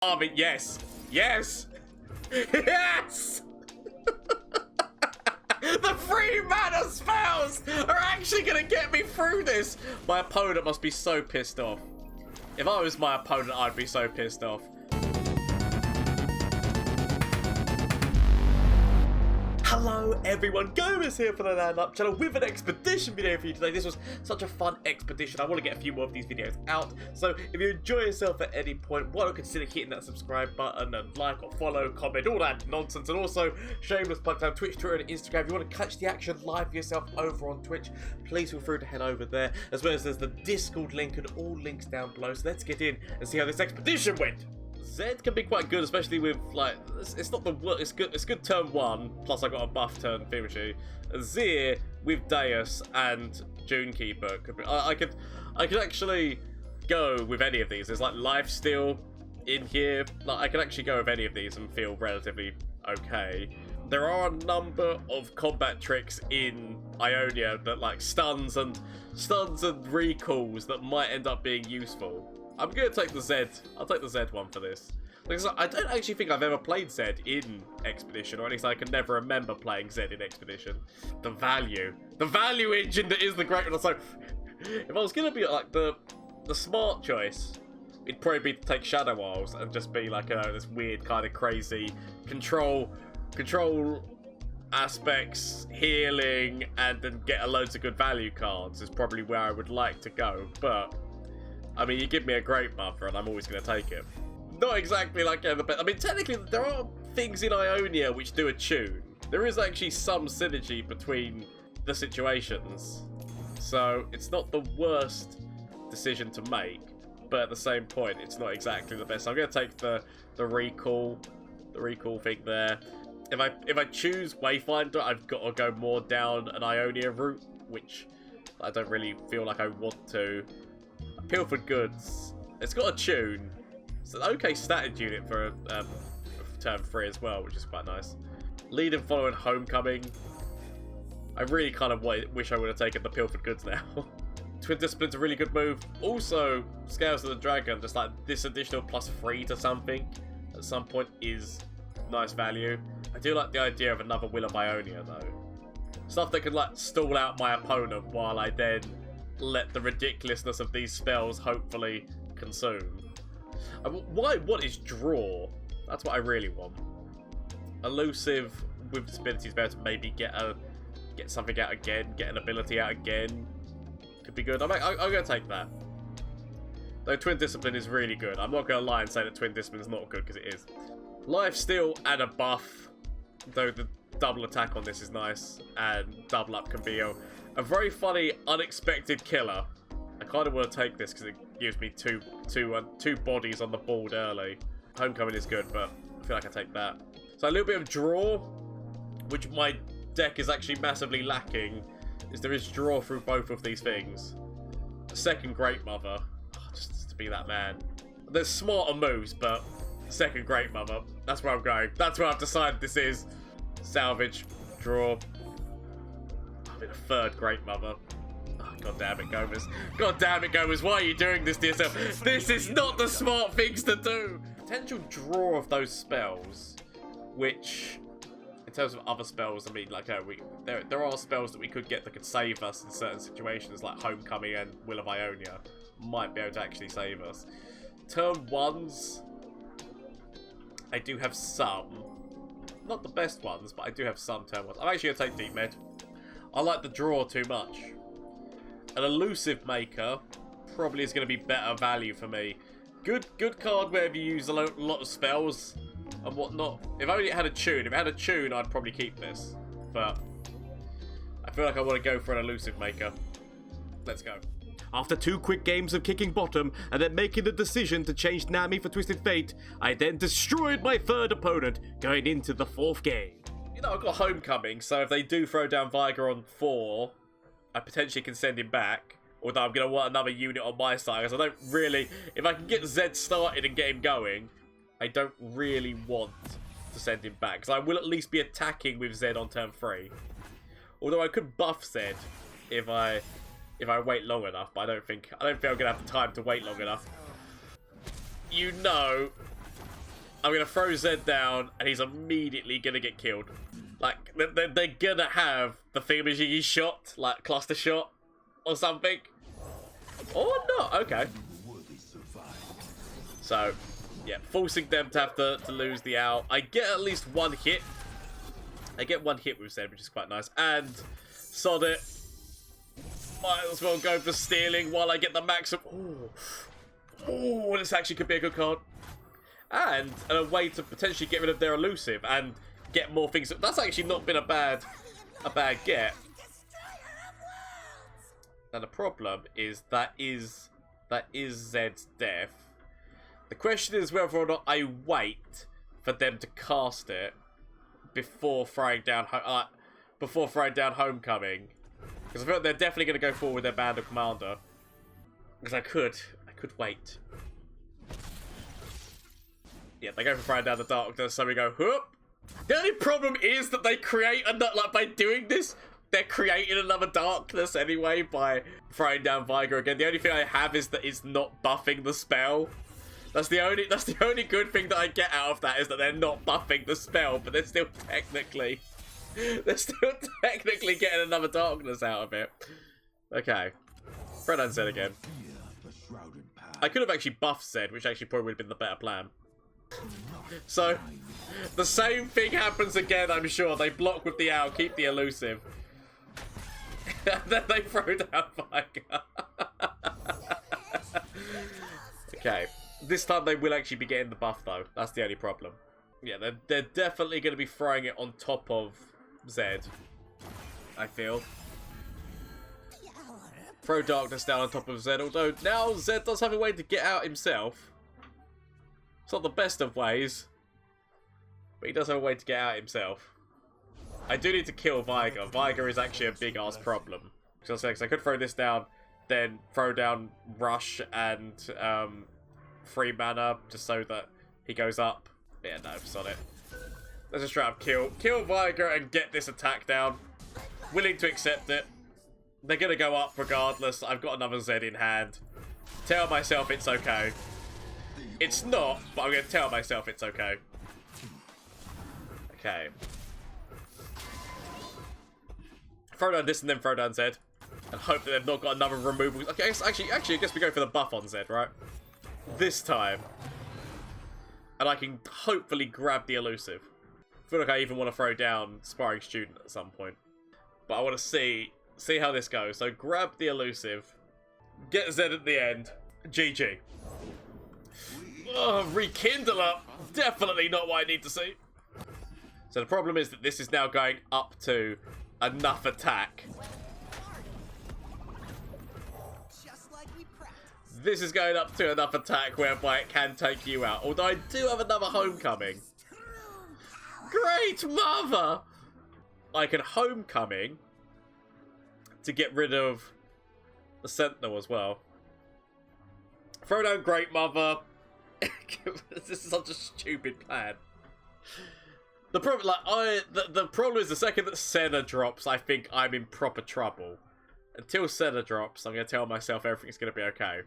army. Yes. Yes. Yes. The 3 mana spells are actually going to get me through this. My opponent must be so pissed off. If I was my opponent, I'd be so pissed off. Hello everyone, Gomez here for the LAN Up channel with an expedition video for you today. This was such a fun expedition. I want to get a few more of these videos out. So if you enjoy yourself at any point, why not consider hitting that subscribe button and like or follow, comment, all that nonsense. And also, shameless plug time, Twitch, Twitter and Instagram. If you want to catch the action live for yourself over on Twitch, please feel free to head over there. As well as there's the Discord link and all links down below. So let's get in and see how this expedition went. Zed can be quite good, especially with, like, it's not the worst, it's good turn 1, plus I got a buff turn Fimishy. Zir with Deus and Junekeeper could be, I could actually go with any of these. There's like Lifesteal in here, like I could actually go with any of these and feel relatively okay. There are a number of combat tricks in Ionia that like stuns and recalls that might end up being useful. I'm going to take the Zed. I'll take the Zed one for this. Because I don't actually think I've ever played Zed in Expedition, or at least I can never remember playing Zed in Expedition. The value engine that is the Greatmother. So, if I was going to be like the smart choice, it'd probably be to take Shadow Isles and just be like, this weird kind of crazy control aspects, healing, and then get loads of good value cards is probably where I would like to go, but I mean, you give me a Greatmother and I'm always going to take it. Not exactly like the best. I mean, technically, there are things in Ionia which do attune. There is actually some synergy between the situations. So, it's not the worst decision to make. But at the same point, it's not exactly the best. So I'm going to take the recall thing there. If I choose Wayfinder, I've got to go more down an Ionia route, which I don't really feel like I want to. Pilfered Goods. It's got a tune. It's an okay stated unit for turn 3 as well, which is quite nice. Lead and following Homecoming. I really kind of wish I would have taken the Pilfered Goods now. Twin Discipline's a really good move. Also, Scales of the Dragon, just like this additional +3 to something at some point is nice value. I do like the idea of another Will of Ionia though. Stuff that can like stall out my opponent while I then let the ridiculousness of these spells hopefully consume. What I want is draw. That's what I really want. Elusive with disabilities better to maybe get something out again, get an ability out again. Could be good. I'm going to take that. Though Twin Discipline is really good. I'm not going to lie and say that Twin Discipline is not good, because it is. Lifesteal and a buff. Though the double attack on this is nice. And double up can be a very funny, unexpected killer. I kind of want to take this because it gives me two bodies on the board early. Homecoming is good, but I feel like I take that. So a little bit of draw, which my deck is actually massively lacking, is there is draw through both of these things. A second Greatmother, just to be that man. There's smarter moves, but second Greatmother, that's where I'm going. That's where I've decided this is. Salvage, draw. A third Greatmother. Oh, God damn it, Gomez. God damn it, Gomez. Why are you doing this to yourself? This is not the smart things to do. Potential draw of those spells, which, in terms of other spells, I mean, like, there are spells that we could get that could save us in certain situations, like Homecoming and Will of Ionia might be able to actually save us. Turn 1s, I do have some. Not the best ones, but I do have some turn 1s. I'm actually going to take Deep Med. I like the draw too much. An Elusive Maker probably is going to be better value for me. Good card wherever you use a lot of spells and whatnot. If only it had a tune. If it had a tune, I'd probably keep this. But I feel like I want to go for an Elusive Maker. Let's go. After 2 quick games of kicking bottom and then making the decision to change Nami for Twisted Fate, I then destroyed my third opponent going into the 4th game. You know, I've got Homecoming, so if they do throw down Viger on 4, I potentially can send him back. Although I'm going to want another unit on my side, because I don't really... If I can get Zed started and get him going, I don't really want to send him back. Because I will at least be attacking with Zed on turn 3. Although I could buff Zed if I wait long enough, but I don't think I'm going to have the time to wait long enough. You know I'm going to throw Zed down, and he's immediately going to get killed. Like, they're going to have the thingamajiggy shot, like cluster shot or something. Or not, okay. So, yeah, forcing them to have to lose the owl. I get at least one hit. I get one hit with Zed, which is quite nice. And, sod it. Might as well go for stealing while I get the max of... Ooh, this actually could be a good card. And a way to potentially get rid of their elusive and get more things. That's actually not been a bad get. Now the problem is that is Zed's death. The question is whether or not I wait for them to cast it before throwing down Homecoming, because I feel like they're definitely going to go forward with their Bandle commander. Because I could wait. Yeah, they go for throwing down the darkness, so we go, whoop. The only problem is that they create another, like, by doing this, they're creating another darkness anyway by throwing down Viger again. The only thing I have is that it's not buffing the spell. That's the only good thing that I get out of that, is that they're not buffing the spell, but they're still technically getting another darkness out of it. Okay. Fred and Zed again. I could have actually buffed Zed, which actually probably would have been the better plan. So, the same thing happens again, I'm sure. They block with the owl, keep the elusive. And then they throw down Viger. Okay. This time they will actually be getting the buff, though. That's the only problem. Yeah, they're definitely going to be throwing it on top of Zed, I feel. Throw darkness down on top of Zed, although now Zed does have a way to get out himself. It's not the best of ways, but he does have a way to get out himself. I do need to kill Viger. Viger is actually a big ass problem. Because I could throw this down, then throw down Rush and 3 mana, just so that he goes up. Yeah, no, sod it. Let's just try to kill Viger and get this attack down. Willing to accept it. They're going to go up regardless. I've got another Zed in hand. Tell myself it's okay. It's not, but I'm going to tell myself it's okay. Okay. Throw down this and then throw down Zed. And hope that they've not got another removal. Okay, actually, I guess we go for the buff on Zed, right? This time. And I can hopefully grab the elusive. I feel like I even want to throw down Sparring Student at some point. But I want to see how this goes. So grab the elusive. Get Zed at the end. GG. Oh, Rekindler. Definitely not what I need to see. So the problem is that this is now going up to enough attack. This is going up to enough attack whereby it can take you out. Although I do have another Homecoming. Greatmother! I can Homecoming to get rid of the Sentinel as well. Throw down Greatmother. This is such a stupid plan. The problem, the problem is the second that Senna drops, I think I'm in proper trouble. Until Senna drops, I'm going to tell myself everything's going to be okay.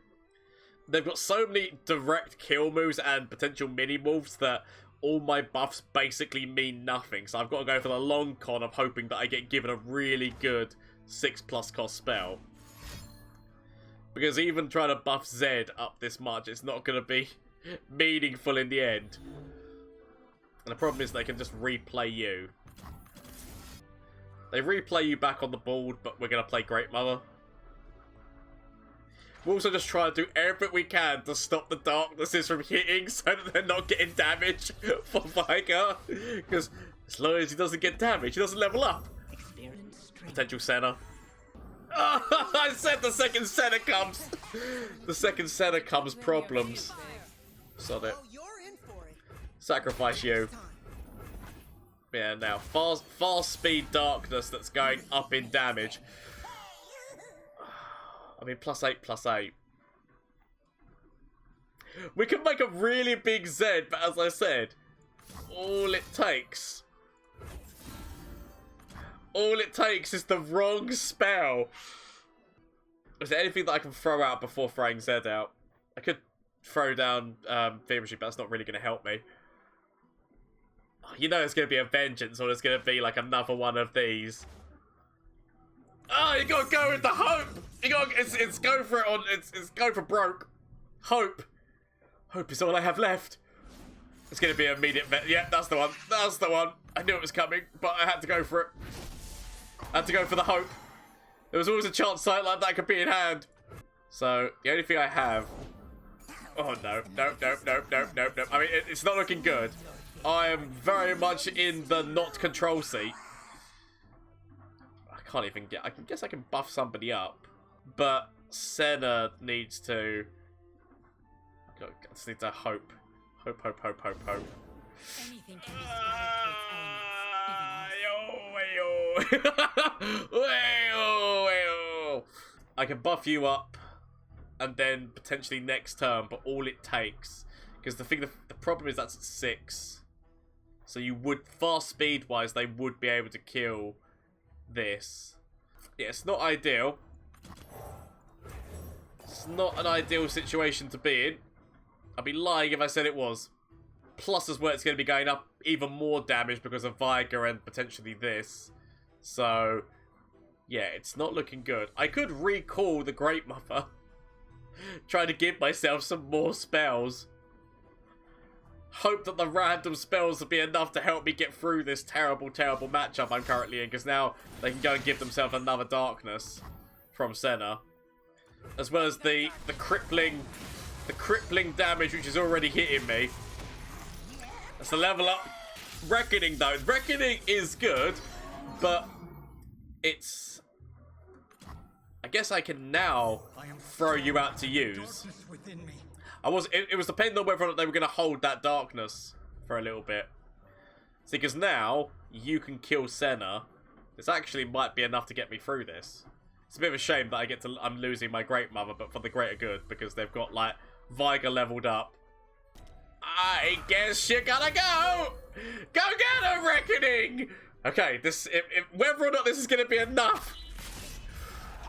They've got so many direct kill moves and potential mini moves that all my buffs basically mean nothing. So I've got to go for the long con of hoping that I get given a really good 6+ cost spell. Because even trying to buff Zed up this much, it's not going to be meaningful in the end. And the problem is they can just replay you. They replay you back on the board, but we're going to play Greatmother. We'll also just try to do everything we can to stop the darknesses from hitting so that they're not getting damage for Viger. Because as long as he doesn't get damage, he doesn't level up. Potential Senna. Oh, I said the second Senna comes. The second Senna comes problems. Sod it. Sacrifice you. Yeah, now fast speed darkness that's going up in damage. I mean, +8/+8. We can make a really big Zed, but as I said, all it takes is the wrong spell. Is there anything that I can throw out before throwing Zed out? I could throw down Fever Machine, but that's not really going to help me. You know it's going to be a vengeance, or it's going to be like another one of these. Oh, you got to go with the hope. You got it's go for it on. It's go for broke. Hope. Hope is all I have left. It's going to be immediate. Yeah, that's the one. That's the one. I knew it was coming, but I had to go for it. I had to go for the hope. There was always a chance something like that could be in hand. So the only thing I have. Oh no! No! No! No! No! No! No! I mean, it's not looking good. I am very much in the not control seat. I can't even get... I guess I can buff somebody up. But Senna needs to... I just need to hope. Hope. Anything can I can buff you up. And then potentially next turn. But all it takes... Because the problem is that's at 6. So you would, fast speed wise, they would be able to kill this. Yeah, it's not ideal. It's not an ideal situation to be in. I'd be lying if I said it was. Plus as well, it's going to be going up even more damage because of Viger and potentially this. So, yeah, it's not looking good. I could recall the Greatmother. Try to give myself some more spells. Hope that the random spells will be enough to help me get through this terrible, terrible matchup I'm currently in, because now they can go and give themselves another darkness from Senna. As well as the crippling damage which is already hitting me. That's the level up. Reckoning though. Reckoning is good, but it's... I guess I can now throw you out to use. It was depending on whether or not they were going to hold that darkness for a little bit. See, because now you can kill Senna. This actually might be enough to get me through this. It's a bit of a shame that I'm losing my Greatmother, but for the greater good, because they've got like Viger leveled up. I guess you gotta go. Go get a reckoning. Okay, whether or not this is going to be enough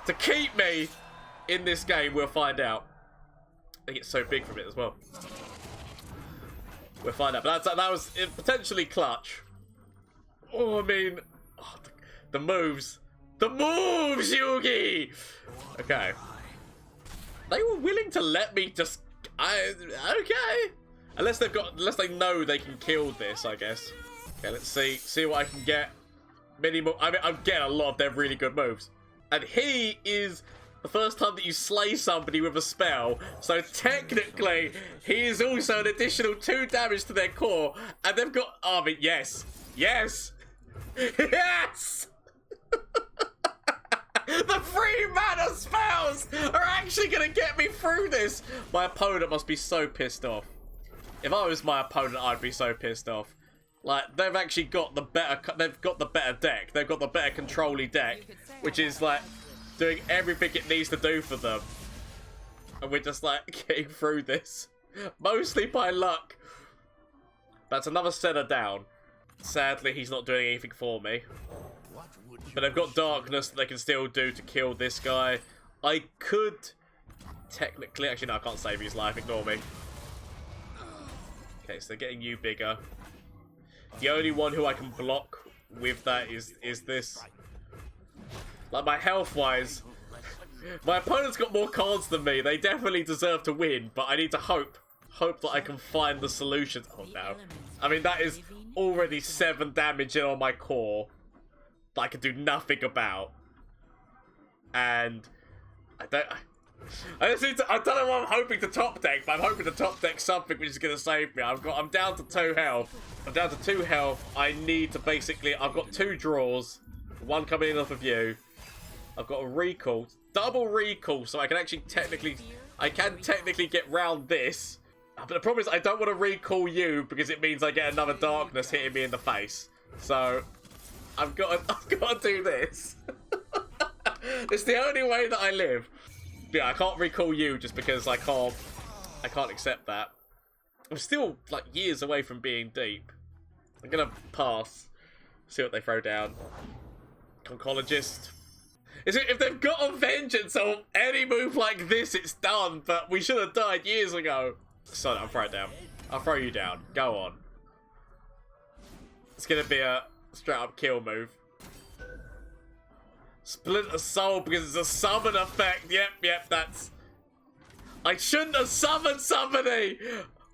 to keep me in this game, we'll find out. I think it's so big from it as well. We'll find out. But that was potentially clutch. Oh, I mean... Oh, the moves. The moves, Yugi! Okay. They were willing to let me just... Okay. Unless they know they can kill this, I guess. Okay, let's see what I can get. Minimal... I mean, I'm getting a lot of their really good moves. And he is... the first time that you slay somebody with a spell, so technically he is also an additional 2 damage to their core, and they've got... Oh, but yes! Yes! Yes! The 3 mana spells are actually going to get me through this! My opponent must be so pissed off. If I was my opponent, I'd be so pissed off. Like, they've actually got the better... They've got the better deck. They've got the better control-y deck, which is like... doing everything it needs to do for them. And we're just like getting through this. Mostly by luck. That's another Senna down. Sadly, he's not doing anything for me. But they've got darkness that they can still do to kill this guy. I could technically... Actually, no, I can't save his life. Ignore me. Okay, so they're getting you bigger. The only one who I can block with that is this. Like, my health-wise, my opponent's got more cards than me. They definitely deserve to win, but I need to hope that I can find the solutions. Oh, no. I mean, that is already 7 damage in on my core that I can do nothing about. And I don't know what I'm hoping to top deck, but I'm hoping to top deck something which is going to save me. I'm down to 2 health. I'm down to 2 health. I need to basically... I've got 2 draws. 1 coming in off of you. I've got a recall. Double recall, so I can actually technically... I can technically get round this. But the problem is I don't want to recall you because it means I get another darkness hitting me in the face. So, I've got to do this. It's the only way that I live. But yeah, I can't recall you just because I can't accept that. I'm still, like, years away from being deep. I'm going to pass. See what they throw down. Conchologist. If they've got a vengeance on any move like this, it's done. But we should have died years ago. So I'll throw it down. I'll throw you down. Go on. It's gonna be a straight up kill move. Splinter Soul because it's a summon effect. Yep, that's... I shouldn't have summoned somebody!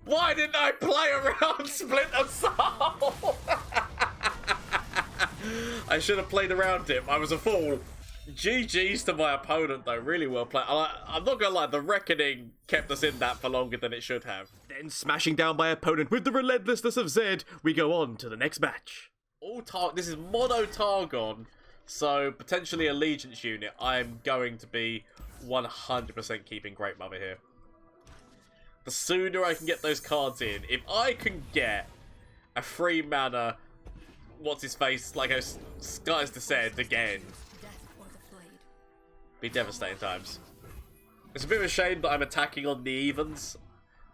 Why didn't I play around Splinter Soul? I should have played around him. I was a fool. GG's to my opponent though. Really well played. I'm not gonna lie, the Reckoning kept us in that for longer than it should have. Then smashing down my opponent with the relentlessness of Zed, we go on to the next match. This is Mono Targon. So, potentially Allegiance unit. I'm going to be 100% keeping Greatmother here. The sooner I can get those cards in, if I can get a free mana, what's his face, like a Sky's Descent again, be devastating times. It's a bit of a shame that I'm attacking on the evens.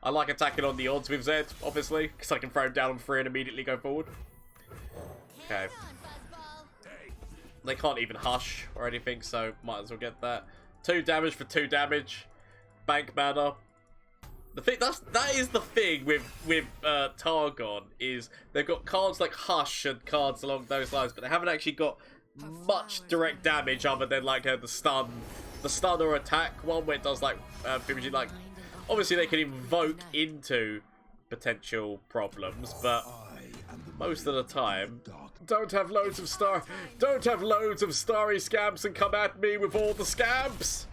I like attacking on the odds with Zed, obviously, because I can throw him down on 3 and immediately go forward. Okay. They can't even hush or anything, so might as well get that. 2 damage for 2 damage. Bank mana. The thing that is the thing with Targon is they've got cards like Hush and cards along those lines, but they haven't actually got much direct damage other than like the stun or attack one where it does like like obviously they can invoke into potential problems, but most of the time don't have loads of starry scamps and come at me with all the scamps.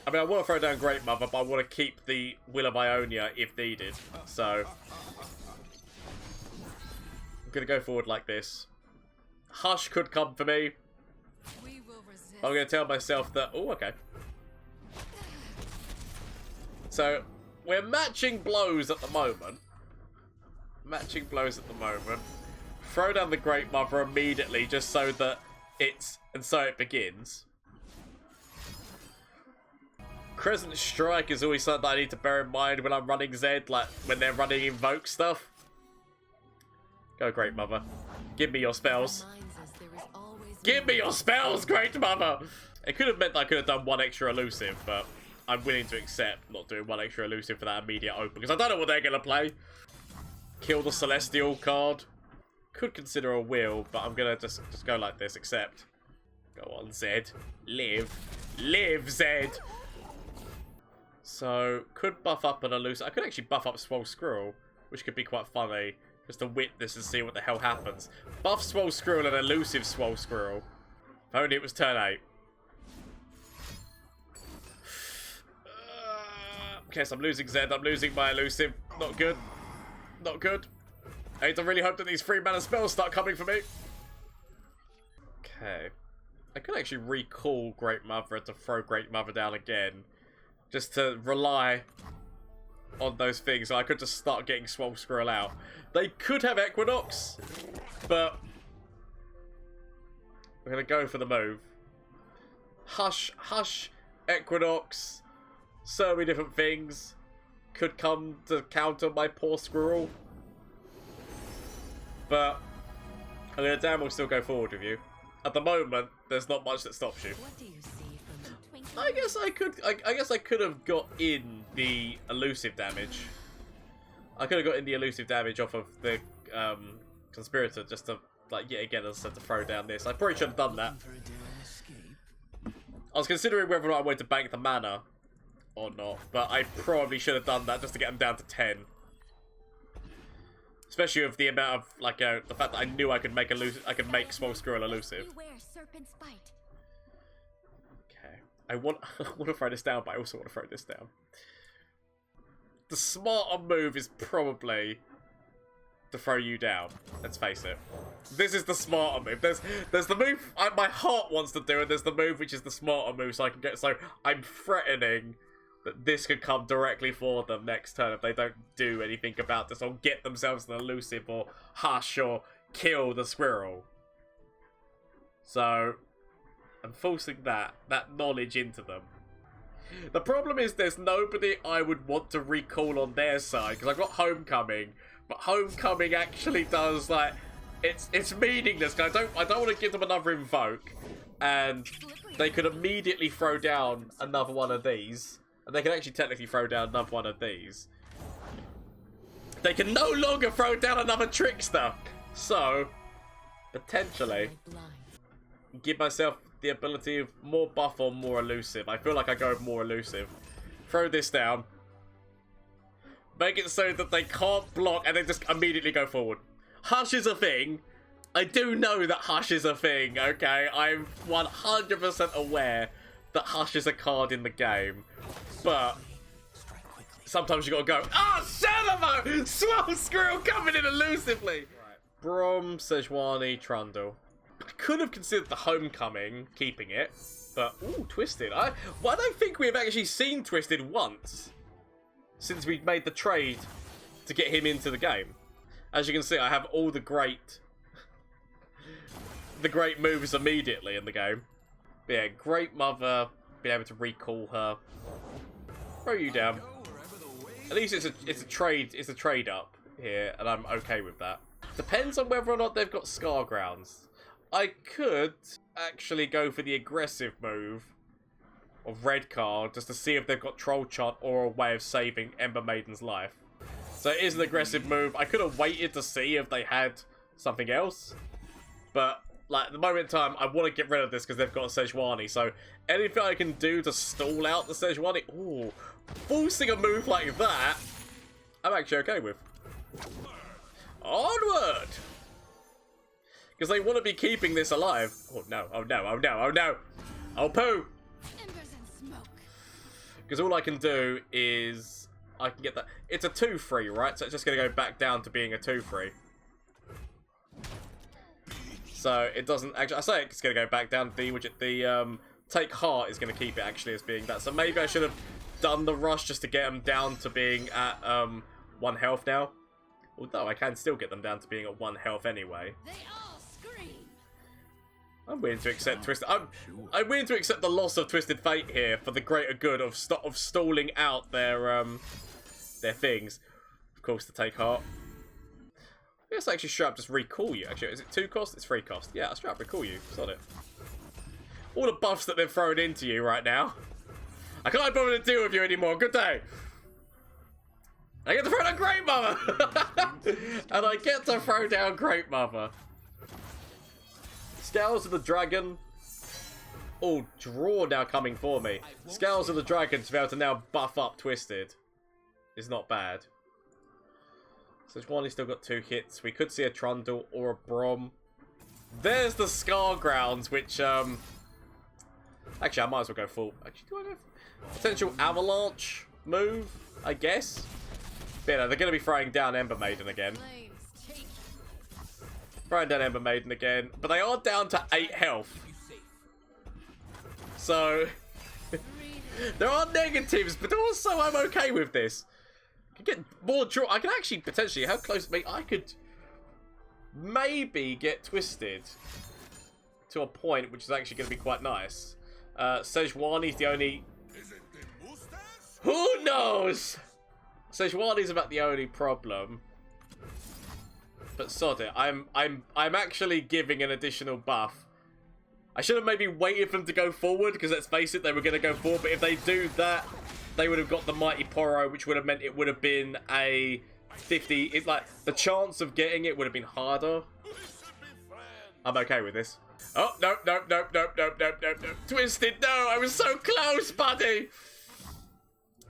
I mean, I want to throw down Greatmother, but I want to keep the Will of Ionia if needed. So I'm gonna go forward like this. Hush could come for me. I'm gonna tell myself that. Oh, okay. So we're matching blows at the moment. Throw down the Greatmother immediately, just so that it begins. Crescent Strike is always something that I need to bear in mind when I'm running Zed, like when they're running Invoke stuff. Go, Greatmother. Give me your spells. Give me your spells, Greatmother! It could have meant that I could have done 1 extra elusive, but I'm willing to accept not doing 1 extra elusive for that immediate open, because I don't know what they're going to play. Kill the Celestial card. Could consider a will, but I'm going to just go like this, accept. Go on, Zed. Live. Live, Zed! So, could buff up an elusive. I could actually buff up Swole Squirrel, which could be quite funny. Just to witness and see what the hell happens. Buff Swole Squirrel and elusive Swole Squirrel. If only it was turn 8. Okay, so I'm losing Zed. I'm losing my elusive. Not good. Not good. I need to really hope that these 3 mana spells start coming for me. Okay. I could actually recall Greatmother to throw Greatmother down again. Just to rely on those things. I could just start getting Swole Squirrel out. They could have Equinox, but we're going to go for the move. Hush, Equinox, so many different things could come to counter my poor squirrel. But I'm going to damn well still go forward with you. At the moment, there's not much that stops you. What do you see from the I guess I could have got in the elusive damage. I could have got in the elusive damage off of the Conspirator just to, like, yet again, as I said, to throw down this. I probably should have done that. I was considering whether or not I wanted to bank the mana or not, but I probably should have done that just to get them down to 10. Especially with the amount of, like, the fact that I knew I could make make Swole Squirrel elusive. Okay, I want to throw this down, but I also want to throw this down. The smarter move is probably to throw you down. Let's face it. This is the smarter move. There's the move my heart wants to do, and there's the move which is the smarter move. So I can get. So I'm threatening that this could come directly for them next turn if they don't do anything about this, or get themselves an elusive, or hush, or kill the squirrel. So I'm forcing that knowledge into them. The problem is there's nobody I would want to recall on their side, because I've got Homecoming, but Homecoming actually does, like, it's meaningless. I don't want to give them another invoke, and they could immediately throw down another one of these, and they can actually technically throw down another one of these. they can no longer throw down another trickster. So, potentially, give myself the ability of more buff or more elusive. I feel like I go with more elusive. Throw this down. Make it so that they can't block and they just immediately go forward. Hush is a thing. I do know that Hush is a thing, okay? I'm 100% aware that Hush is a card in the game. But sometimes you gotta go, son of a swell squirrel coming in elusively. Right. Brom, Sejuani, Trundle. I could have considered the Homecoming, keeping it. But, ooh, Twisted. I don't think we've actually seen Twisted once since we made the trade to get him into the game. As you can see, I have all the great moves immediately in the game. But yeah, Greatmother, being able to recall her. Throw you down. At least it's a trade up here, and I'm okay with that. Depends on whether or not they've got Scar Grounds. I could actually go for the aggressive move of red card just to see if they've got Troll Chant or a way of saving Ember Maiden's life. So it is an aggressive move. I could have waited to see if they had something else, but like at the moment in time, I want to get rid of this because they've got a Sejuani. So anything I can do to stall out the Sejuani, ooh, forcing a move like that, I'm actually okay with. Onward! Because they want to be keeping this alive. Oh no, oh no, oh no, oh no. Oh poo! Because all I can do is I can get that. It's a 2-3, right? So it's just going to go back down to being a 2-3. So it doesn't actually. I say it's going to go back down to the take heart is going to keep it actually as being that. So maybe I should have done the rush just to get them down to being at 1 health now. Although I can still get them down to being at 1 health anyway. They all scream. I'm willing to accept Twisted. I'm willing to accept the loss of Twisted Fate here for the greater good of stalling out their things. Of course, to take heart. I guess I actually straight up just recall you. Actually, is it 2 cost? It's 3 cost. Yeah, I'll straight up recall you. Sod it. All the buffs that they've thrown into you right now. I can't bother to deal with you anymore. Good day. I get to throw down Greatmother! And I get to throw down Greatmother. Scales of the Dragon. Oh, draw now coming for me. Scales of the Dragon to be able to now buff up Twisted is not bad. So Sejuani's still got 2 hits. We could see a Trundle or a Brom. There's the Scar Grounds, which, actually, I might as well go full. Actually, do I go potential Avalanche move, I guess? But yeah, they're going to be throwing down Ember Maiden again. Throwing down Ember Maiden again. But they are down to 8 health. So, there are negatives, but also I'm okay with this. I can get more draw. I can actually potentially, how close I could maybe get Twisted to a point which is actually going to be quite nice. Sejuani's the only... Who knows? Sejuani's about the only problem. But sod it. I'm actually giving an additional buff. I should have maybe waited for them to go forward, because let's face it, they were going to go forward. But if they do that, they would have got the Mighty Poro, which would have meant it would have been a 50. It's like, the chance of getting it would have been harder. I'm okay with this. Oh, no. Twisted, no, I was so close, buddy.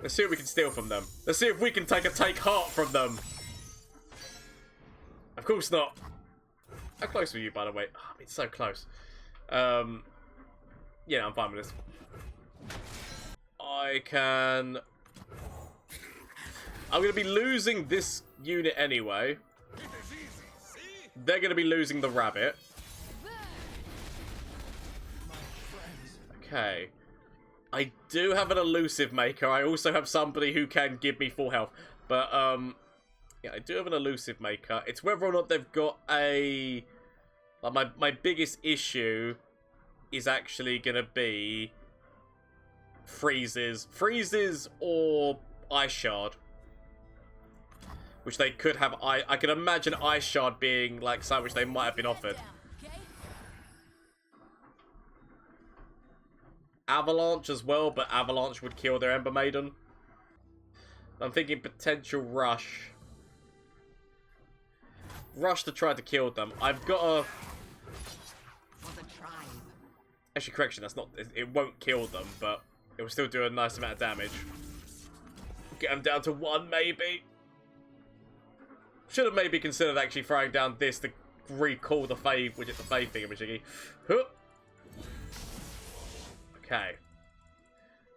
Let's see what we can steal from them. Let's see if we can take heart from them. Of course not. How close were you, by the way? Oh, I mean, so close. Yeah, I'm fine with this. I'm going to be losing this unit anyway. They're going to be losing the rabbit. Okay. I do have an elusive maker. I also have somebody who can give me full health. But, yeah, I do have an elusive maker. It's whether or not they've got a... Like, my biggest issue is actually going to be freezes. Freezes or Ice Shard. Which they could have... I can imagine Ice Shard being, like, something which they might have been offered. Avalanche as well, but Avalanche would kill their Ember Maiden. I'm thinking potential rush. rush to try to kill them. I've got to... For the tribe. Actually, correction, that's not... It won't kill them, but it will still do a nice amount of damage. Get them down to 1, maybe. Should have maybe considered actually throwing down this to recall the Fave, which is the Fave thingamajiggy. Okay.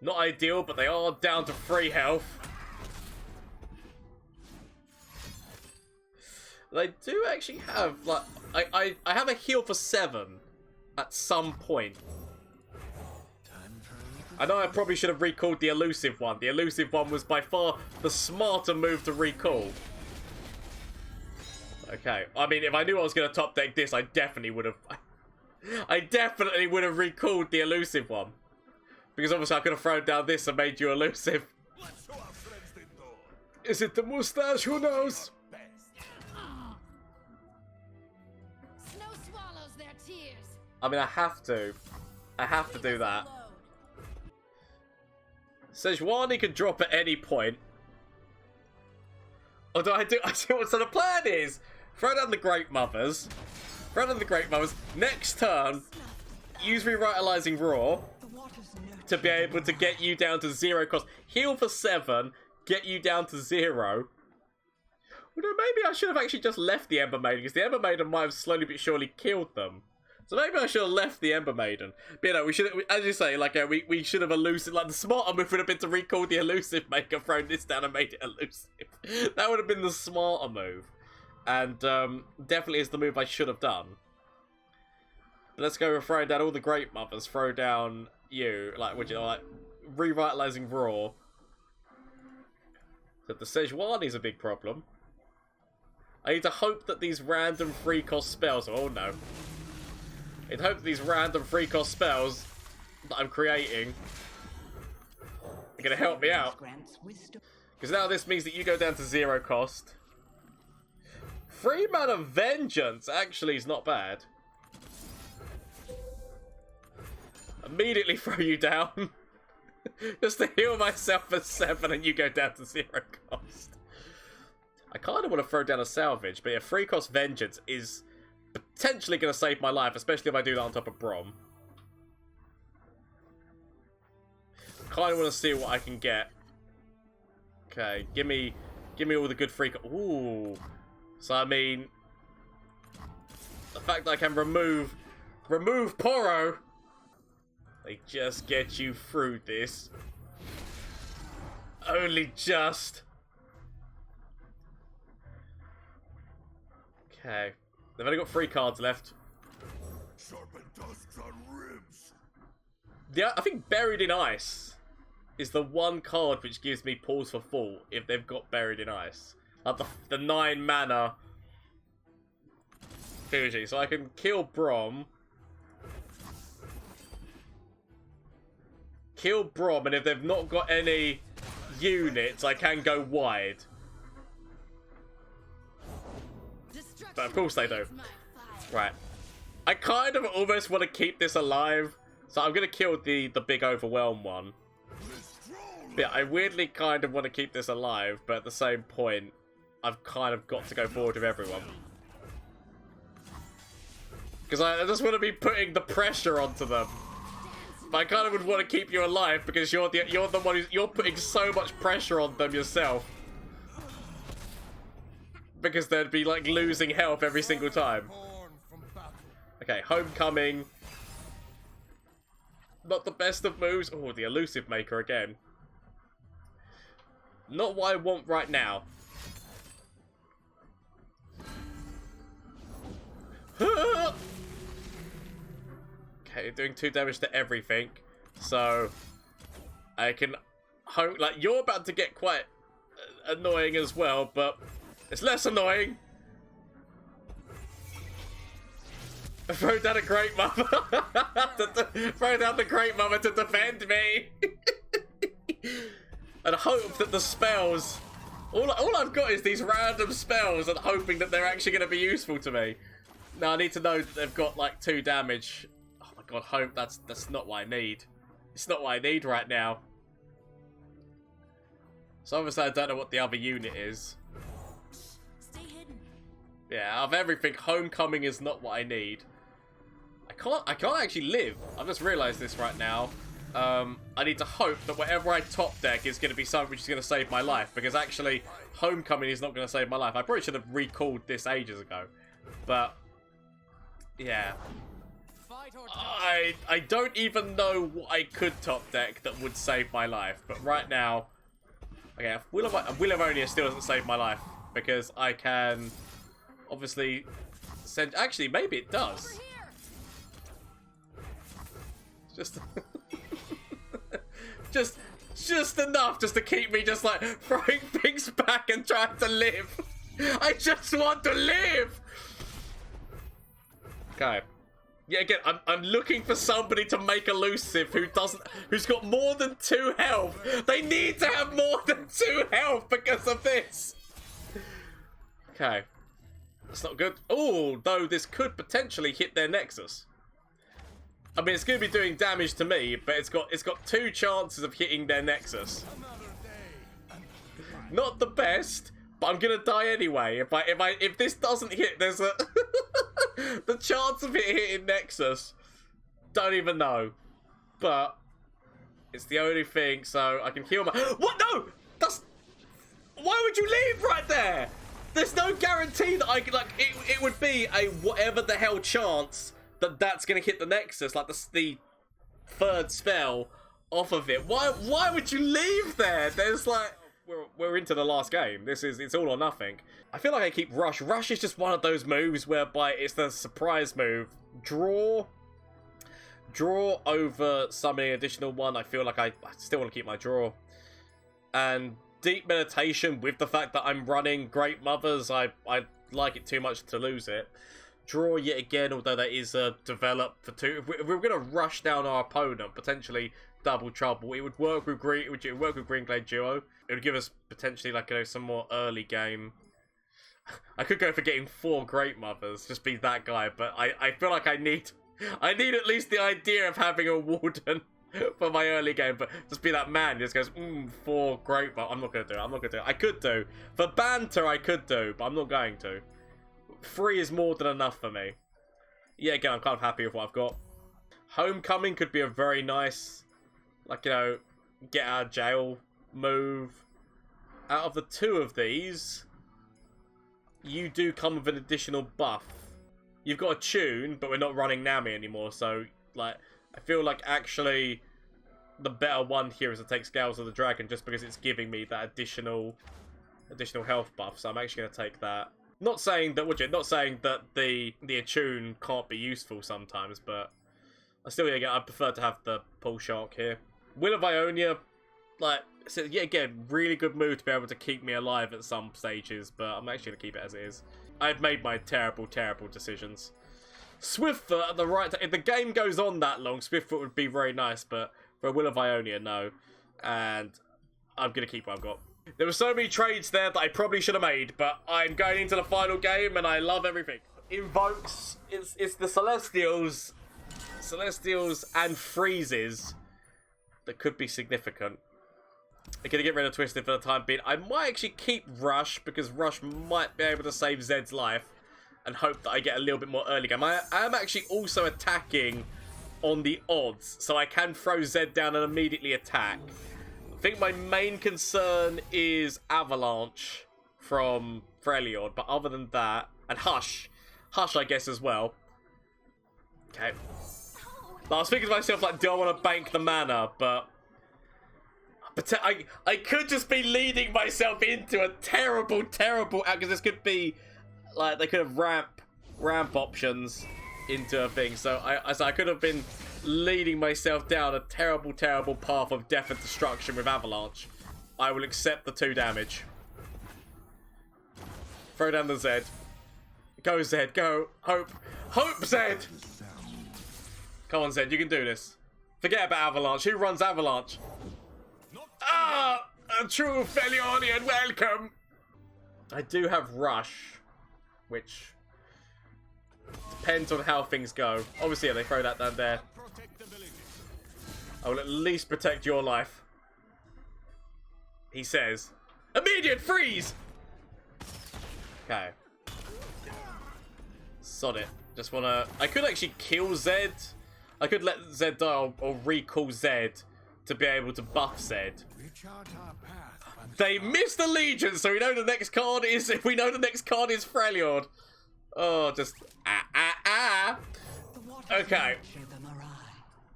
Not ideal, but they are down to 3 health. They do actually have, like... I have a heal for 7 at some point. I know I probably should have recalled the elusive one. The elusive one was by far the smarter move to recall. Okay, I mean, if I knew I was going to top deck this, I definitely would have... I definitely would have recalled the elusive one. Because obviously I could have thrown down this and made you elusive. Is it the mustache? Who knows? Snow swallows their tears. I mean, I have to. I have to do that. Sejuani can drop at any point. Although I do what so the plan is. Throw down the Greatmothers. Throw down the Greatmothers. Next turn, use Revitalizing Roar to be able to get you down to 0 cost. Heal for 7, get you down to 0. Well, no, maybe I should have actually just left the Ember Maiden, because the Ember Maiden might have slowly but surely killed them. So maybe I should have left the Ember Maiden. But, you know, we should, as you say, like, we should have elusive, like, the smarter move would have been to recall the elusive maker, thrown this down and made it elusive. That would have been the smarter move. And, definitely is the move I should have done. But let's go with throwing down all the Greatmothers, throw down you, like, would you know, like, Revitalizing Roar. So the Sejuani's a big problem. I need to hope that these random free cost spells, oh no. I'd hope that these random free cost spells that I'm creating are going to help me out. Because now this means that you go down to 0 cost. 3 mana Vengeance actually is not bad. Immediately throw you down. Just to heal myself for 7 and you go down to 0 cost. I kind of want to throw down a salvage, but a 3 cost Vengeance is potentially going to save my life, especially if I do that on top of Brom. Kind of want to see what I can get. Okay, give me all the good free. Ooh, so I mean, the fact that I can remove Poro, they just get you through this. Only just. Okay. They've only got 3 cards left. Yeah, I think Buried in Ice is the one card which gives me pause for fall if they've got Buried in Ice. Like the 9 mana Fuji. So I can kill Brom. Kill Brom, and if they've not got any units, I can go wide. But of course they do. Right. I kind of almost want to keep this alive. So I'm going to kill the big overwhelm one. But yeah, I weirdly kind of want to keep this alive. But at the same point, I've kind of got to go forward with everyone. Because I just want to be putting the pressure onto them. But I kind of would want to keep you alive because you're the one you're putting so much pressure on them yourself. Because they'd be like losing health every single time. Okay, Homecoming. Not the best of moves. Oh, the Elusive Maker again. Not what I want right now. Okay, doing 2 damage to everything. So I can hope, like, you're about to get quite annoying as well, but it's less annoying. Throw down a Greatmother. Throw down the Greatmother to defend me. And hope that the spells... All I've got is these random spells and hoping that they're actually going to be useful to me. Now I need to know that they've got like 2 damage. Oh my god, hope that's not what I need. It's not what I need right now. So obviously I don't know what the other unit is. Stay hidden. Yeah, of everything, Homecoming is not what I need. I can't actually live. I've just realised this right now. I need to hope that whatever I top deck is going to be something which is going to save my life, because actually, Homecoming is not going to save my life. I probably should have recalled this ages ago. But, yeah. I don't even know what I could top deck that would save my life. But right now, okay, Will of Onia still doesn't save my life, because I can obviously send... Actually, maybe it does. Just enough just to keep me just like throwing things back and trying to live. I just want to live. Okay. Yeah, again, I'm looking for somebody to make elusive who's got more than 2 health. They need to have more than 2 health because of this. Okay. That's not good. Oh, though this could potentially hit their Nexus. I mean, it's going to be doing damage to me, but it's got 2 chances of hitting their Nexus. Not the best, but I'm gonna die anyway. If this doesn't hit, there's a the chance of it hitting Nexus. Don't even know, but it's the only thing. So I can heal my. What? No, that's. Why would you leave right there? There's no guarantee that I could it would be a whatever the hell chance that's going to hit the Nexus, like the 3rd spell off of it. Why would you leave there? There's like... We're into the last game. It's all or nothing. I feel like I keep Rush. Rush is just one of those moves whereby it's the surprise move. Draw over summoning additional 1. I feel like I still want to keep my draw. And Deep Meditation, with the fact that I'm running Greatmothers, I like it too much to lose it. Draw yet again, although that is developed for 2. If we're going to rush down our opponent, potentially double trouble, it would work with Greenglade Duo. It would give us potentially like some more early game. I could go for getting 4 Greatmothers, just be that guy, but I feel like I need at least the idea of having a Warden for my early game, but just be that man who just goes 4 Greatmothers. I'm not going to do it. I could do. For banter, I could do, but I'm not going to. 3 is more than enough for me. Yeah, again, I'm kind of happy with what I've got. Homecoming could be a very nice, get out of jail move. Out of the 2 of these, you do come with an additional buff. You've got a tune, but we're not running Nami anymore, so, I feel like actually the better one here is to take Scales of the Dragon, just because it's giving me that additional health buff, so I'm actually going to take that. Not saying that the attune can't be useful sometimes, but I prefer to have the pull shark here. Will of Ionia, so yeah, again, really good move to be able to keep me alive at some stages, but I'm actually gonna keep it as it is. I've made my terrible decisions. Swiftfoot at the right time. If the game goes on that long, Swiftfoot would be very nice, but for Will of Ionia, no. And I'm gonna keep what I've got. There were so many trades there that I probably should have made, but I'm going into the final game and I love everything. Invokes, it's the Celestials and Freezes that could be significant. I'm going to get rid of Twisted for the time being. I might actually keep Rush, because Rush might be able to save Zed's life, and hope that I get a little bit more early game. I am actually also attacking on the odds, so I can throw Zed down and immediately attack. I think my main concern is Avalanche from Freljord, but other than that, and Hush I guess as well. Okay. I was thinking to myself, do I want to bank the mana, but I could just be leading myself into a terrible, because this could be, they could have ramp options into a thing, so I could have been leading myself down a terrible path of death and destruction with Avalanche. I will accept the 2 damage. Throw down the Zed. Go, Zed, go. Hope, Zed! Come on, Zed, you can do this. Forget about Avalanche. Who runs Avalanche? Ah! A true Felionian welcome! I do have Rush, which depends on how things go. Obviously, yeah, they throw that down there. I will at least protect your life. He says. Immediate freeze! Okay. Sod it. Just wanna... I could actually kill Zed. I could let Zed die or recall Zed to be able to buff Zed. They missed Allegiance, so we know the next card is... We know the next card is Freljord. Oh, just... Okay.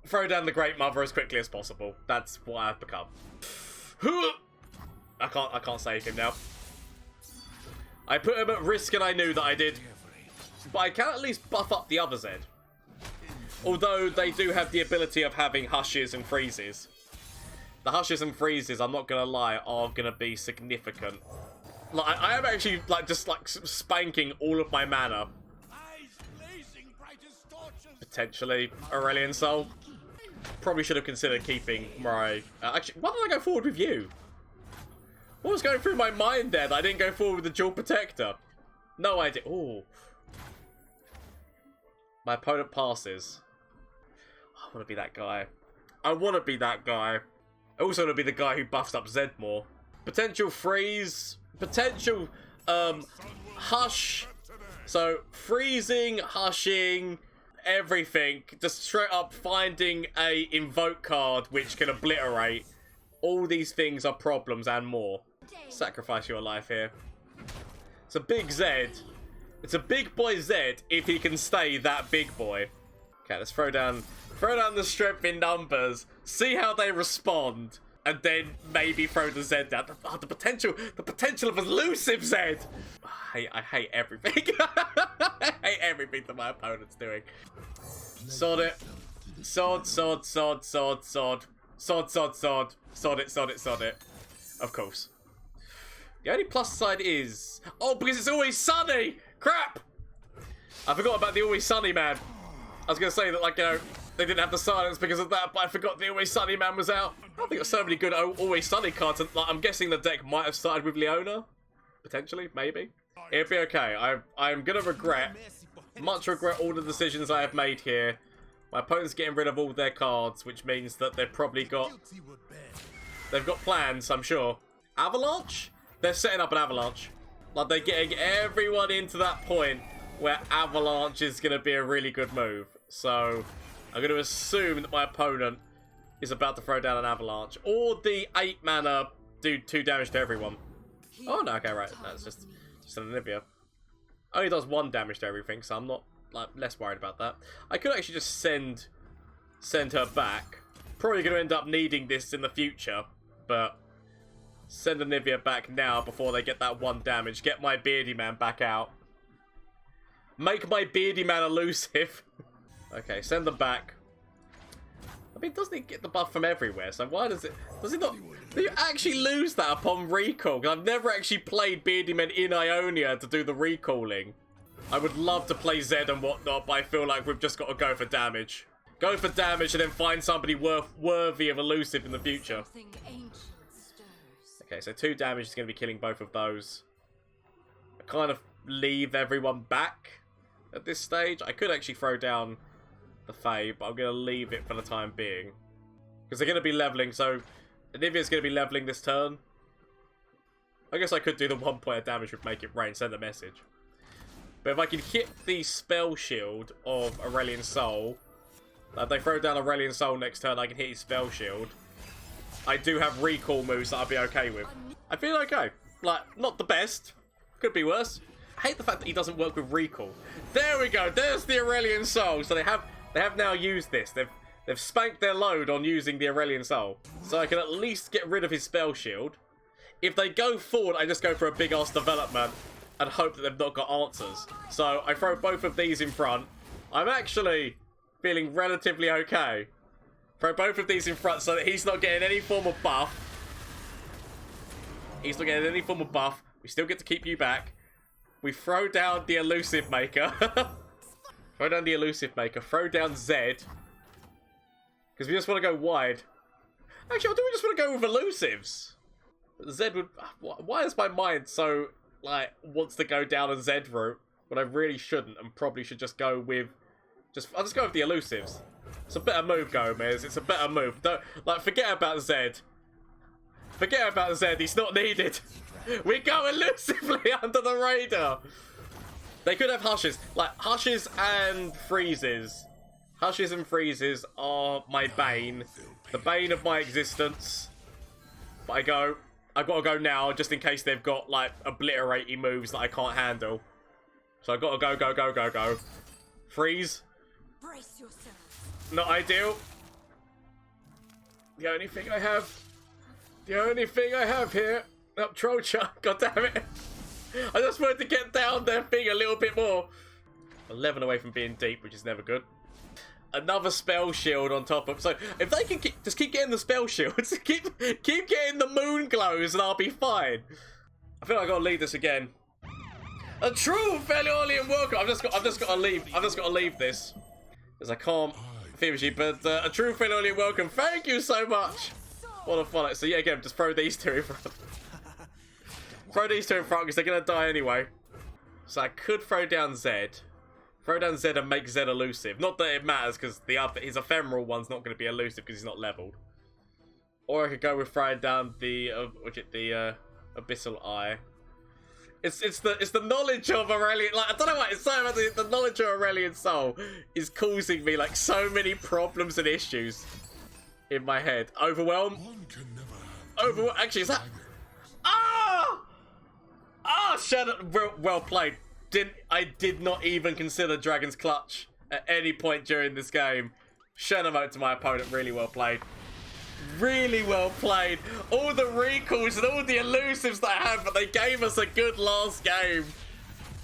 Throw down the Greatmother as quickly as possible. That's what I've become. I can't save him now. I put him at risk and I knew that I did. But I can at least buff up the other Zed. Although they do have the ability of having hushes and freezes. The hushes and freezes, I'm not gonna lie, are gonna be significant. Like, I am actually like just like spanking all of my mana. Potentially Aurelion Soul. Probably should have considered keeping my... actually, why did I go forward with you? What was going through my mind there that I didn't go forward with the Dual Protector? No idea. Ooh. My opponent passes. I want to be that guy. I want to be that guy. I also want to be the guy who buffs up Zed more. Potential freeze. Potential hush. So freezing, hushing, everything. Just straight up finding a invoke card which can obliterate. All these things are problems and more. Sacrifice your life here. It's a big Zed. It's a big boy Zed if he can stay that big boy. Okay, let's throw down the strength in numbers. See how they respond. And then maybe throw the Zed down. Oh, the potential of elusive Zed. I hate everything. I hate everything that my opponent's doing. Sod it. Sod. Sod it. Of course. The only plus side is... Oh, because it's always sunny! Crap! I forgot about the Always Sunny man. I was going to say that, like, you know, they didn't have the silence because of that, but I forgot the Always Sunny man was out. I think there's so many good Always Sunny cards. And, like, I'm guessing the deck might have started with Leona. Potentially, maybe. It'll be okay. I'm going to regret, much regret all the decisions I have made here. My opponent's getting rid of all their cards, which means that they've probably got... They've got plans, I'm sure. Avalanche? They're setting up an Avalanche. Like, they're getting everyone into that point where Avalanche is going to be a really good move. So, I'm going to assume that my opponent is about to throw down an Avalanche. Or the 8 mana do 2 damage to everyone. Oh, no, okay, right. That's just an Anivia. Only does 1 damage to everything, so I'm not like less worried about that. I could actually just send her back. Probably going to end up needing this in the future, but send Anivia back now before they get that 1 damage. Get my Beardy Man back out. Make my Beardy Man elusive. Okay, send them back. I mean, doesn't he get the buff from everywhere? So why does it not... Do you actually lose that upon recall? Because I've never actually played Beardy Men in Ionia to do the recalling. I would love to play Zed and whatnot, but I feel like we've just got to go for damage. Go for damage and then find somebody worthy of elusive in the future. Okay, so 2 damage is going to be killing both of those. I kind of leave everyone back at this stage. I could actually throw down the Fae, but I'm going to leave it for the time being. Because they're going to be leveling, so Anivia's going to be leveling this turn. I guess I could do the 1 point of damage with Make It Rain, send a message. But if I can hit the spell shield of Aurelion Soul, if they throw down Aurelion Soul next turn, I can hit his spell shield. I do have recall moves that I'll be okay with. I feel okay. Like, not the best. Could be worse. I hate the fact that he doesn't work with recall. There we go. There's the Aurelion Soul. So they have now used this. They've spanked their load on using the Aurelion Soul. So I can at least get rid of his spell shield. If they go forward, I just go for a big ass development and hope that they've not got answers. So I throw both of these in front. I'm actually feeling relatively okay. Throw both of these in front so that he's not getting any form of buff. He's not getting any form of buff. We still get to keep you back. We throw down the Elusive Maker. Throw down the Elusive Maker. Throw down Zed. Because we just want to go wide. Actually, do we just want to go with Elusives? Zed would... Why is my mind so, like, wants to go down a Zed route when I really shouldn't and probably should just go with... I'll just go with the Elusives. It's a better move, Gomez. It's a better move. Don't, like, forget about Zed. Forget about Zed. He's not needed. We go elusively under the radar. They could have hushes. Like, hushes and freezes. Hushes and freezes are my bane. The bane of my existence. But I've got to go now, just in case they've got, like, obliterating moves that I can't handle. So I've got to go. Freeze. Brace yourselves. Not ideal. The only thing I have here. Up Trocha. God damn it. I just wanted to get down their thing a little bit more. 11 away from being deep, which is never good. Another spell shield on top of. So if they can just keep getting the spell shields, keep getting the moon glows, and I'll be fine. I feel like I gotta leave this again. A true Feliolian welcome. I've just got to leave. I've just got to leave this because I can't finish it. But a true Feliolian welcome. Thank you so much. What a fun. So yeah, again, just throw these two in front. Throw these two in front because they're gonna die anyway. So I could throw down Zed. Throw down Zed and make Zed elusive. Not that it matters because his ephemeral one's not going to be elusive because he's not leveled. Or I could go with throwing down the Abyssal Eye. It's the knowledge of Aurelian. Like, I don't know what it's saying about the knowledge of Aurelian Soul is causing me like so many problems and issues in my head. Overwhelm. Actually, is that? Shut up. Well played. I did not even consider Dragon's Clutch at any point during this game. Shenamot to my opponent, really well played. Really well played. All the recalls and all the elusives that I had, but they gave us a good last game.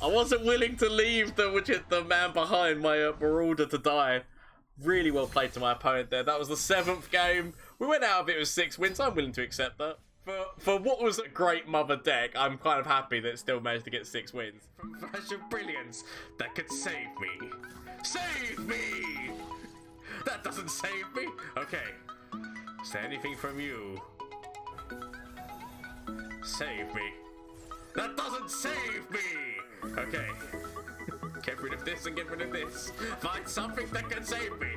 I wasn't willing to leave the man behind, my Marauder, to die. Really well played to my opponent there. That was the 7th game. We went out of it with 6 wins. I'm willing to accept that. For what was a Greatmother deck, I'm kind of happy that it still managed to get 6 wins. From flash of brilliance that could save me. Save me! That doesn't save me. Okay. Is there anything from you? Save me. That doesn't save me! Okay. Get rid of this and get rid of this. Find something that can save me.